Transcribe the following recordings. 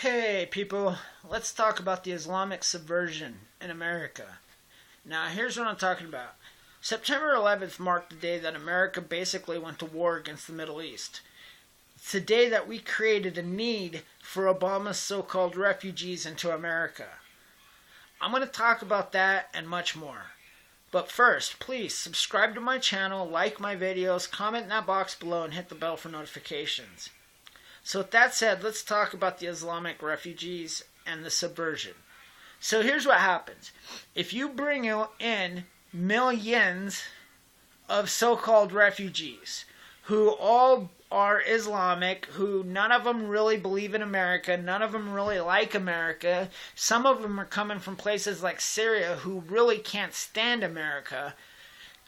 Hey people, let's talk about the Islamic subversion in America. Now, here's what I'm talking about. September 11th marked the day that America basically went to war against the Middle East. It's the day that we created a need for Obama's so-called refugees into America. I'm going to talk about that and much more. But first, please subscribe to my channel, like my videos, comment in that box below, and hit the bell for notifications. So with that said, let's talk about the Islamic refugees and the subversion. So here's what happens. If you bring in millions of so-called refugees who all are Islamic, who none of them really believe in America, none of them really like America, some of them are coming from places like Syria who really can't stand America,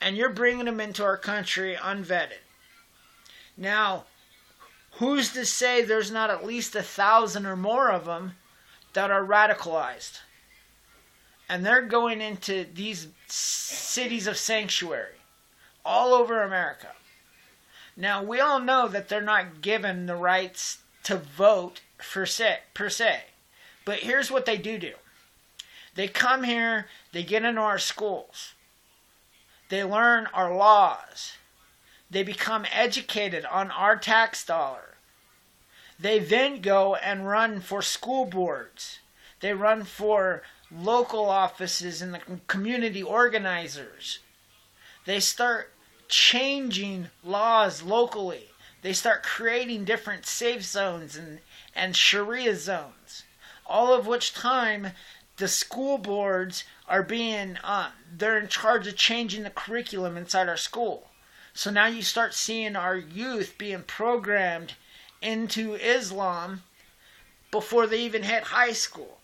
and you're bringing them into our country unvetted. Now, who's to say there's not at least 1,000 or more of them that are radicalized? And they're going into these cities of sanctuary all over America. Now, we all know that they're not given the rights to vote per se. But here's what they do. They come here, they get into our schools. They learn our laws. They become educated on our tax dollar. They then go and run for school boards. They run for local offices and the community organizers. They start changing laws locally. They start creating different safe zones and Sharia zones. All of which time the school boards are they're in charge of changing the curriculum inside our school. So now you start seeing our youth being programmed into Islam before they even hit high school.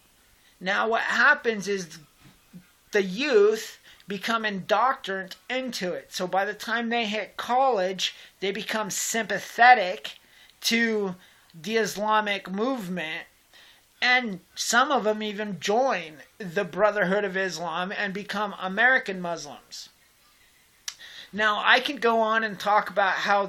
Now what happens is the youth become indoctrined into it. So by the time they hit college, they become sympathetic to the Islamic movement. And some of them even join the Brotherhood of Islam and become American Muslims. Now, I can go on and talk about how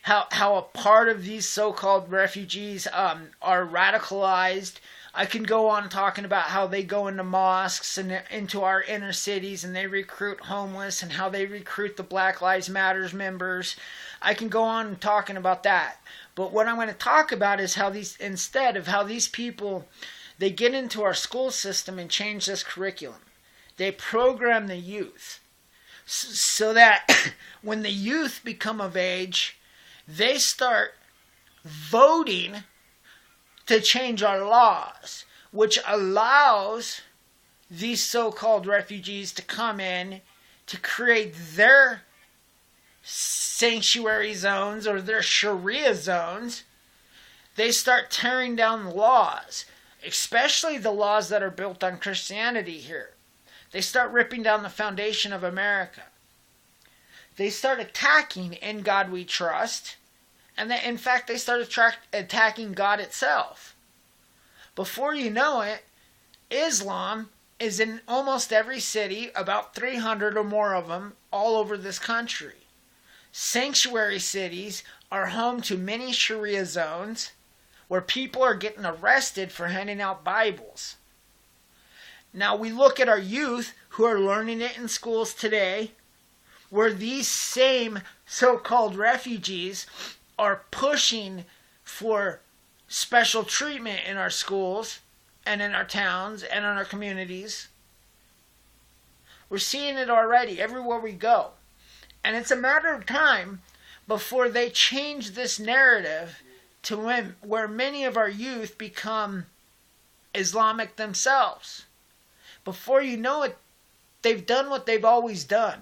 a part of these so-called refugees are radicalized. I can go on talking about how they go into mosques and into our inner cities and they recruit homeless and how they recruit the Black Lives Matter members. I can go on talking about that. But what I'm going to talk about is how these people, they get into our school system and change this curriculum. They program the youth so that when the youth become of age, they start voting to change our laws, which allows these so-called refugees to come in to create their sanctuary zones or their Sharia zones. They start tearing down the laws, especially the laws that are built on Christianity here. They start ripping down the foundation of America. They start attacking In God We Trust. And in fact, they start attacking God itself. Before you know it, Islam is in almost every city, about 300 or more of them, all over this country. Sanctuary cities are home to many Sharia zones where people are getting arrested for handing out Bibles. Now we look at our youth who are learning it in schools today, where these same so-called refugees are pushing for special treatment in our schools and in our towns and in our communities. We're seeing it already everywhere we go. And it's a matter of time before they change this narrative to where many of our youth become Islamic themselves. Before you know it, they've done what they've always done,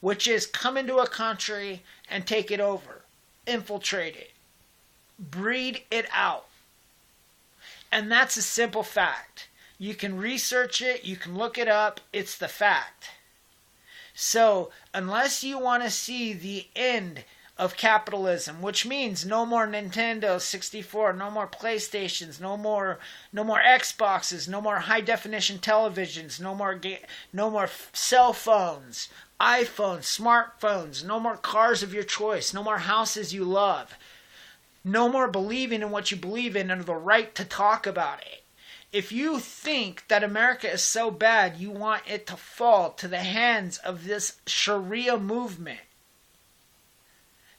which is come into a country and take it over, infiltrate it, breed it out. And that's a simple fact. You can research it, you can look it up, it's the fact. So, unless you want to see the end of capitalism, which means no more Nintendo 64, no more PlayStations, no more Xboxes, no more high definition televisions, no more cell phones, iPhones, smartphones, no more cars of your choice, no more houses you love. No more believing in what you believe in and the right to talk about it. If you think that America is so bad, you want it to fall to the hands of this Sharia movement,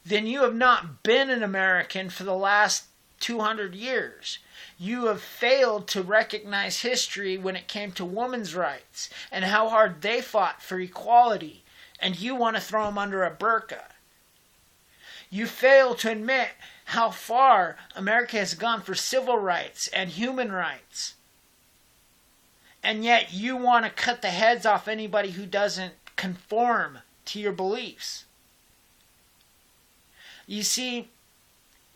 then you have not been an American for the last 200 years. You have failed to recognize history when it came to women's rights and how hard they fought for equality, and you want to throw them under a burqa. You fail to admit how far America has gone for civil rights and human rights. And yet you want to cut the heads off anybody who doesn't conform to your beliefs. You see,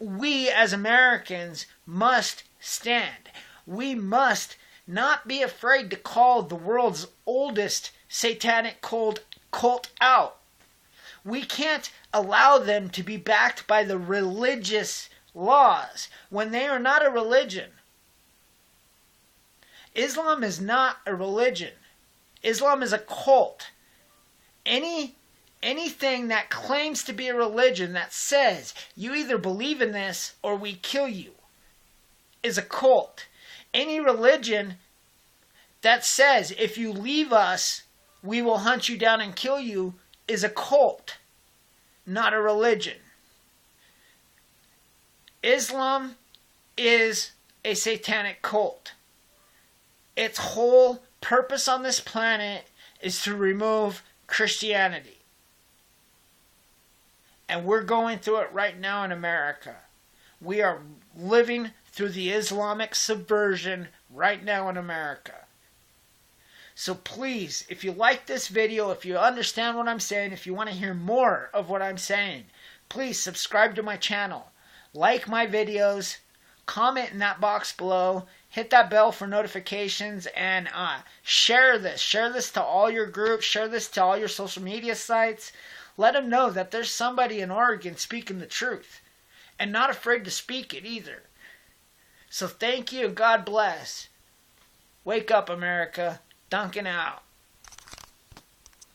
we as Americans must stand. We must not be afraid to call the world's oldest satanic cult out. We can't allow them to be backed by the religious laws when they are not a religion. Islam is not a religion. Islam is a cult. Anything that claims to be a religion that says you either believe in this or we kill you is a cult. Any religion that says if you leave us we will hunt you down and kill you is a cult, not a religion. Islam is a satanic cult. Its whole purpose on this planet is to remove Christianity. And we're going through it right now in America. We are living through the Islamic subversion right now in America. So please, if you like this video, if you understand what I'm saying, if you want to hear more of what I'm saying, please subscribe to my channel. Like my videos. Comment in that box below. Hit that bell for notifications. And share this. Share this to all your groups. Share this to all your social media sites. Let them know that there's somebody in Oregon speaking the truth. And not afraid to speak it either. So thank you. God bless. Wake up, America. Duncan out.